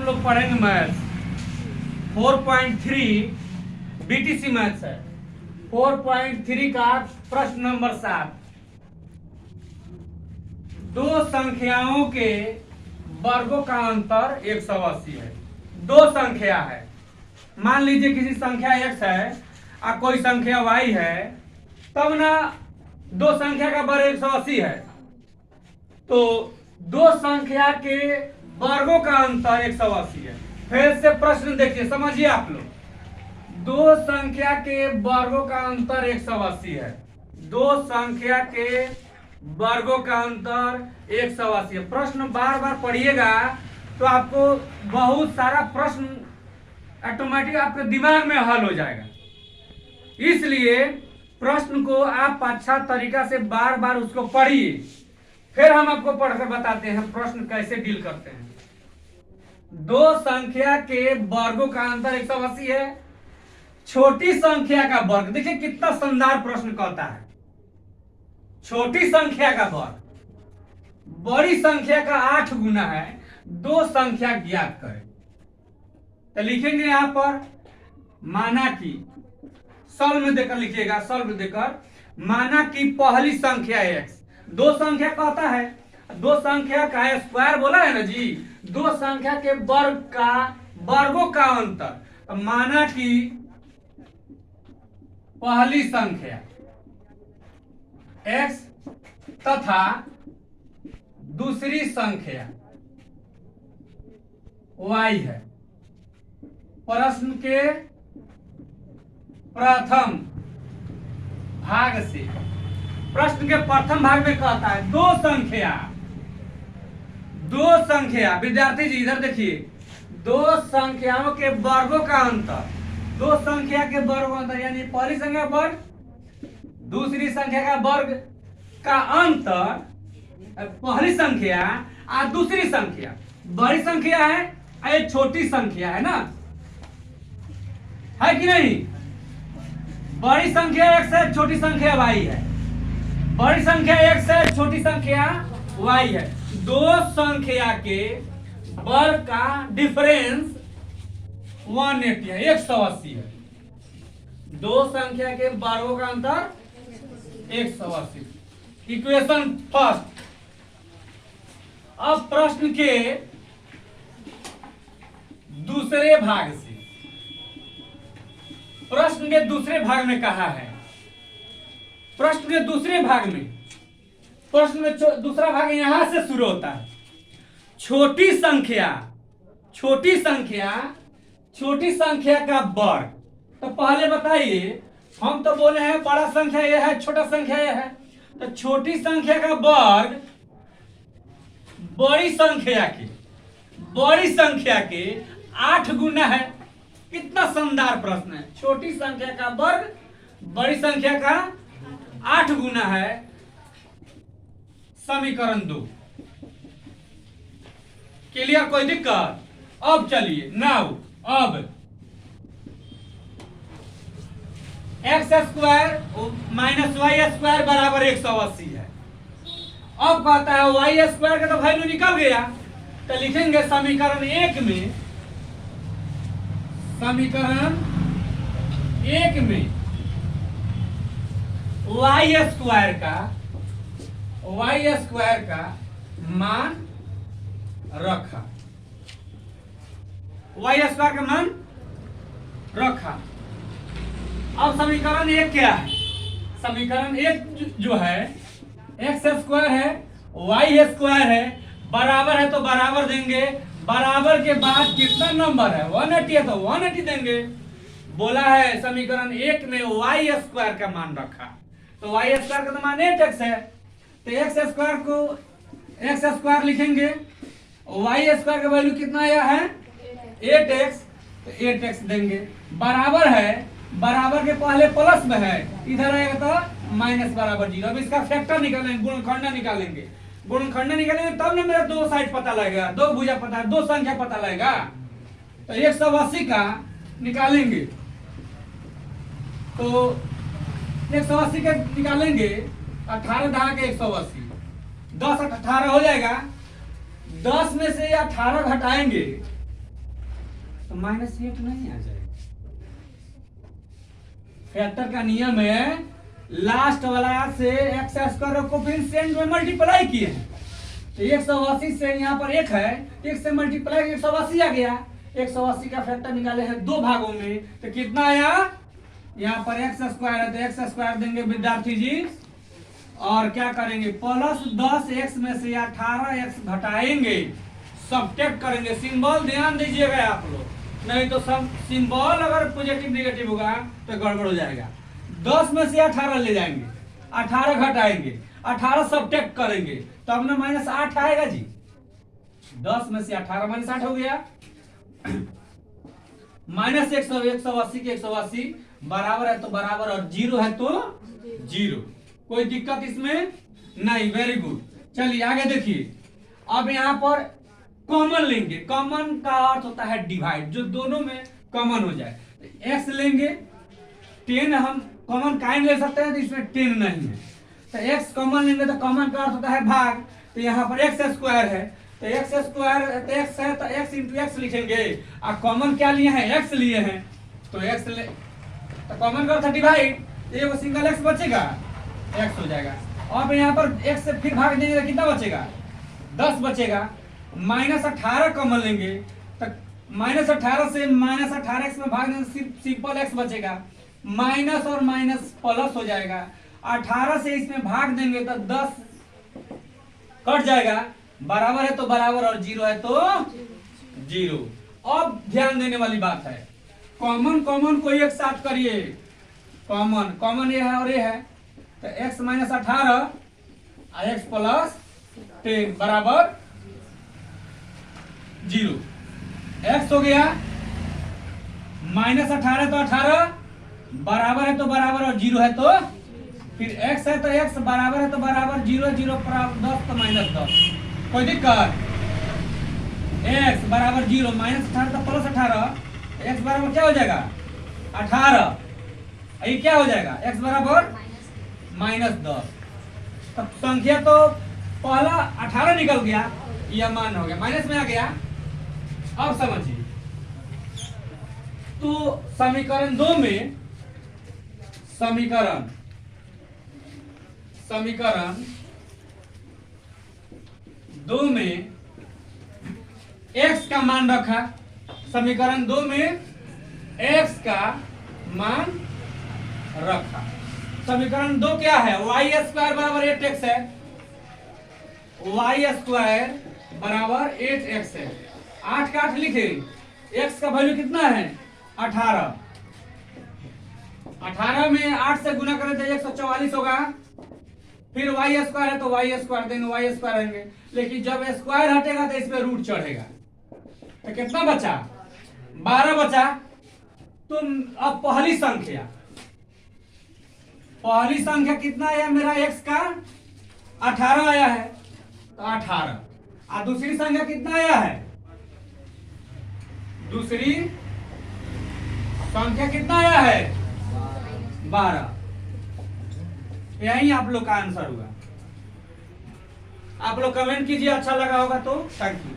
हम लोग पढ़ेंगे मैथ्स 4.3 बीटीसी मैथ्स है। 4.3 का प्रश्न नंबर 7। दो संख्याओं के वर्गों का अंतर 180 है। दो संख्या है, मान लीजिए किसी संख्या x है और कोई संख्या y है, तब ना दो संख्या का वर्ग 180 है, तो दो संख्या के वर्गों का अंतर 180 है। फिर से प्रश्न देखिए, समझिए आप लोग। दो संख्या के वर्गों का अंतर 180 है। दो संख्या के वर्गों का अंतर 180 है। प्रश्न बार बार पढ़िएगा तो आपको बहुत सारा प्रश्न ऑटोमेटिक आपके दिमाग में हल हो जाएगा। इसलिए प्रश्न को आप अच्छा तरीका से बार बार उसको पढ़िए, फिर हम आपको पढ़कर बताते हैं प्रश्न कैसे डील करते हैं। दो संख्या के वर्गों का अंतर 180 है। छोटी संख्या का वर्ग, देखिए कितना शानदार प्रश्न कहता है। छोटी संख्या का वर्ग बड़ी संख्या का 8 गुना है। दो संख्या ज्ञात करें। तो लिखेंगे यहां पर, माना कि सॉल्व में देकर लिखिएगा, सॉल्व देकर, माना कि पहली संख्या x, दो संख्या कहता है, दो संख्या का स्क्वायर बोला है ना जी, दो संख्या के वर्ग का वर्गों का अंतर। माना कि पहली संख्या x तथा दूसरी संख्या y है। प्रश्न के प्रथम भाग से, प्रश्न के प्रथम भाग में कहता है दो संख्या, विद्यार्थी जी इधर देखिए, दो संख्याओं के वर्गों का अंतर, दो संख्या के वर्गों का अंतर, यानी पहली संख्या वर्ग दूसरी संख्या का वर्ग का अंतर, पहली संख्या और दूसरी संख्या, बड़ी संख्या है और छोटी संख्या है ना, है कि नहीं? बड़ी संख्या x है, छोटी संख्या y है। बड़ी संख्या x है, छोटी संख्या y है। दो संख्या के वर्ग का डिफरेंस 180 है, 180 है। दो संख्या के वर्गों का अंतर 180। Equation first. अब प्रश्न के दूसरे भाग से, प्रश्न के दूसरे भाग में कहा है, प्रश्न के दूसरे भाग में, प्रश्न में दूसरा भाग यहां से शुरू होता है। छोटी संख्या का वर्ग। तो पहले बताइए, हम तो बोले हैं बड़ा संख्या यह है, छोटा संख्या यह है, तो छोटी संख्या का वर्ग बड़ी संख्या के 8 गुना है। कितना शानदार प्रश्न है। छोटी संख्या का वर्ग बड़ी संख्या का 8 गुना है। समीकरण 2 क्लियर? कोई दिक्कत? अब चलिए, नाउ अब x square minus y square बराबर 180 है। अब कहता है वाई स्क्वायर का तो वैल्यू निकल गया, तो लिखेंगे समीकरण 1 में, समीकरण 1 में वाई स्क्वायर का मान रखा, वाई स्क्वायर का मान रखा। अब समीकरण 1 क्या है? समीकरण 1 जो है, एक्स स्क्वायर है, वाई स्क्वायर है, बराबर है तो बराबर देंगे, बराबर के बाद कितना नंबर है 180 है तो 180 देंगे। बोला है समीकरण 1 में वाई स्क्वायर का मान रखा, तो वाई स्क्वायर का तो मान 8x है, तो एक्स स्क्वायर को एक्स स्क्वायर लिखेंगे, वाई स्क्वायर का वैल्यू कितना आया है 8x, तो 8x देंगे। बराबर है, बराबर के पहले प्लस में है, इधर आएगा तो माइनस बराबर 0। अब इसका फैक्टर निकालेंगे, गुणनखंड निकालेंगे, गुणनखंड निकालेंगे तब ना मेरा दो साइड पता लगेगा, दो भुजा पता, दो संख्या पता लगेगा। तो 180 का निकालेंगे, तो 180 का निकालेंगे, 18 दहा के 180, 10 18 हो जाएगा। 10 में से 18 घटाएंगे तो -8 नहीं आ जाएगा। फैक्टर का नियम है लास्ट वाला से एक्स स्क्वायर को फिर सेंट में मल्टीप्लाई किए हैं, तो 180 से यहाँ पर 1 है, 1 से मल्टीप्लाई 180 आ गया। 180 का फैक्टर निकाले हैं दो भागों में, तो कितना आया? यहाँ पर एक्स स्क्वायर है तो एक्स स्क्वायर देंगे विद्यार्थी जी, और क्या करेंगे +10 एक्स में से 18 एक्स घटाएंगे, सब्ट्रैक्ट करेंगे। सिंबल ध्यान दीजिएगा आप लोग, नहीं तो सब सिंबल अगर पॉजिटिव नेगेटिव होगा तो गड़बड़ हो जाएगा। 10 में से 18 ले जाएंगे, 18 घटाएंगे, 18 सब्ट्रैक्ट करेंगे, तब ना -8 आएगा जी। 10 में से 18 -8 हो गया। -180 के 180 बराबर है तो बराबर, और 0 है तो 0। कोई दिक्कत इसमें नहीं। Very good. चलिए आगे देखिए। अब यहाँ पर कॉमन लेंगे। कॉमन का अर्थ होता है डिवाइड, जो दोनों में कॉमन हो जाए। एक्स लेंगे, 10 हम कॉमन काइन ले सकते हैं, तो इसमें 10 नहीं है, तो एक्स कॉमन लेंगे तो कॉमन का अर्थ होता है भाग। तो यहाँ पर एक्स स्क्वायर है, तो एक्स स्क्वायर तो एक्स है, तो एक्स इंटू एक्स लिखेंगे। और कॉमन क्या लिए हैं? एक्स लिए हैं, तो एक्स ले, तो कॉमन का अर्थ है डिवाइड। एक सिंगल एक्स बचेगा, एक्स हो जाएगा। और यहाँ पर एक्स से फिर भाग देंगे तो कितना बचेगा? 10 बचेगा। -18 कॉमन लेंगे, तो -18 से -18 एक्स में भाग देंगे, सिंपल एक्स बचेगा। माइनस और माइनस प्लस हो जाएगा। 18 से इसमें भाग देंगे तो 10 कट जाएगा। बराबर है तो बराबर, और 0 है तो 0। अब ध्यान देने वाली बात है, कॉमन कॉमन को एक साथ करिए। कॉमन कॉमन ये है और ये है, तो x -18 और x + 10 बराबर 0। x हो गया -18 तो 18, बराबर है तो बराबर, और 0 है तो फिर x है तो x, बराबर है तो बराबर, 0 0 10 तो -10। कोई दिक्कत? x बराबर 0, -18 तो +18, x बराबर क्या हो जाएगा? 18। ये क्या हो जाएगा? x बराबर -10। तब संख्या तो पहला 18 निकल गया, यह मान हो गया, माइनस में आ गया। अब समझिए, तो समीकरण 2 में समीकरण 2 में x का मान रखा। समीकरण 2 में x का मान रखा। समीकरण 2 क्या है? y² बराबर 8x है, y² बराबर 8x है। 8 का 8 लिखे, x का वैल्यू कितना है? 18। 18 में 8 से गुना करें तो 144 होगा। फिर y² है तो y² देंगे, y² रहेंगे, लेकिन जब स्क्वायर हटेगा तो इसमें रूट चढ़ेगा। तो कितना बचा? 12 बचा। तुम अब पहली संख्या कितना आया मेरा? x का 18 आया है, तो 18। और दूसरी संख्या कितना आया है? दूसरी संख्या कितना आया है? 12। यही आप लोग का आंसर होगा। आप लोग कमेंट कीजिए, अच्छा लगा होगा तो। Thank you.